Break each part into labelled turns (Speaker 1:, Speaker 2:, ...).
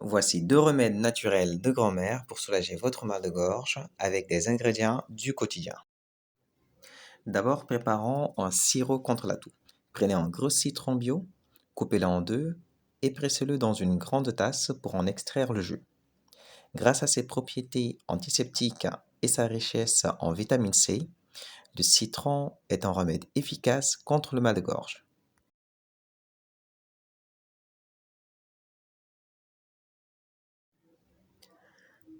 Speaker 1: Voici 2 remèdes naturels de grand-mère pour soulager votre mal de gorge avec des ingrédients du quotidien. D'abord, préparons un sirop contre la toux. Prenez un gros citron bio, coupez-le en deux et pressez-le dans une grande tasse pour en extraire le jus. Grâce à ses propriétés antiseptiques et sa richesse en vitamine C, le citron est un remède efficace contre le mal de gorge.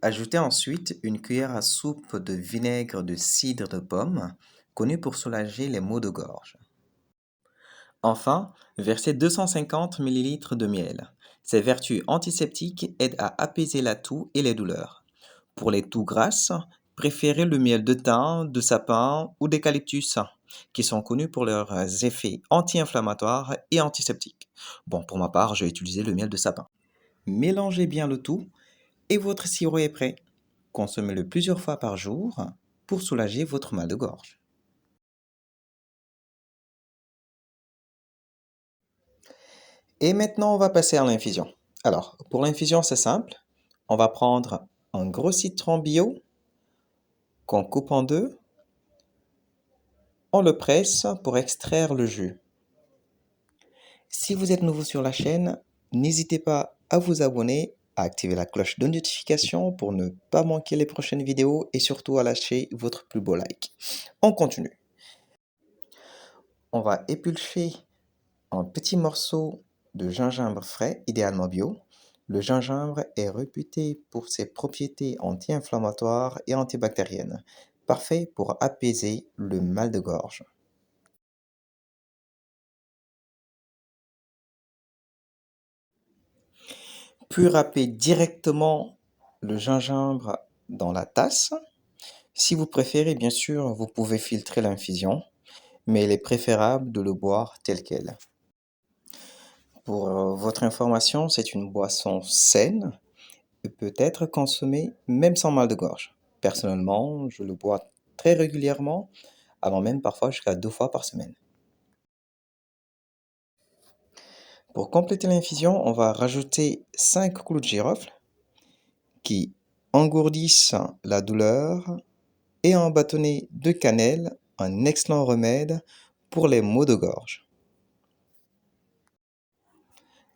Speaker 1: Ajoutez ensuite une cuillère à soupe de vinaigre de cidre de pomme, connu pour soulager les maux de gorge. Enfin, versez 250 ml de miel. Ses vertus antiseptiques aident à apaiser la toux et les douleurs. Pour les toux grasses, préférez le miel de thym, de sapin ou d'eucalyptus, qui sont connus pour leurs effets anti-inflammatoires et antiseptiques. Bon, pour ma part, j'ai utilisé le miel de sapin. Mélangez bien le tout et votre sirop est prêt. Consommez-le plusieurs fois par jour pour soulager votre mal de gorge. Et maintenant, on va passer à l'infusion. Alors, pour l'infusion, c'est simple. On va prendre un gros citron bio qu'on coupe en deux. On le presse pour extraire le jus. Si vous êtes nouveau sur la chaîne, n'hésitez pas à vous abonner, à activer la cloche de notification pour ne pas manquer les prochaines vidéos et surtout à lâcher votre plus beau like. On continue. On va éplucher un petit morceau de gingembre frais, idéalement bio. Le gingembre est réputé pour ses propriétés anti-inflammatoires et antibactériennes, parfait pour apaiser le mal de gorge. Puis râpez directement le gingembre dans la tasse. Si vous préférez, bien sûr, vous pouvez filtrer l'infusion, mais il est préférable de le boire tel quel. Pour votre information, c'est une boisson saine et peut être consommé même sans mal de gorge. Personnellement, je le bois très régulièrement, allant même parfois jusqu'à 2 fois par semaine. Pour compléter l'infusion, on va rajouter 5 clous de girofle qui engourdissent la douleur et un bâtonnet de cannelle, un excellent remède pour les maux de gorge.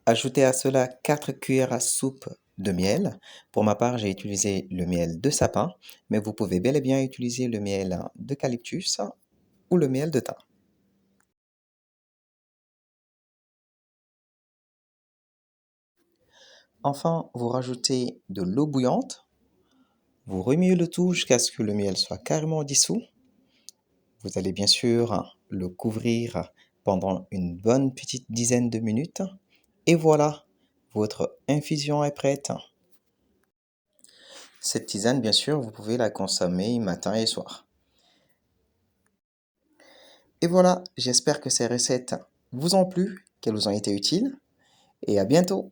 Speaker 1: Ajoutez à cela 4 cuillères à soupe de miel. Pour ma part, j'ai utilisé le miel de sapin, mais vous pouvez bel et bien utiliser le miel d'eucalyptus ou le miel de thym. Enfin, vous rajoutez de l'eau bouillante. Vous remuez le tout jusqu'à ce que le miel soit carrément dissous. Vous allez bien sûr le couvrir pendant une bonne petite dizaine de minutes. Et voilà, votre infusion est prête. Cette tisane, bien sûr, vous pouvez la consommer matin et soir. Et voilà, j'espère que ces recettes vous ont plu, qu'elles vous ont été utiles, et à bientôt!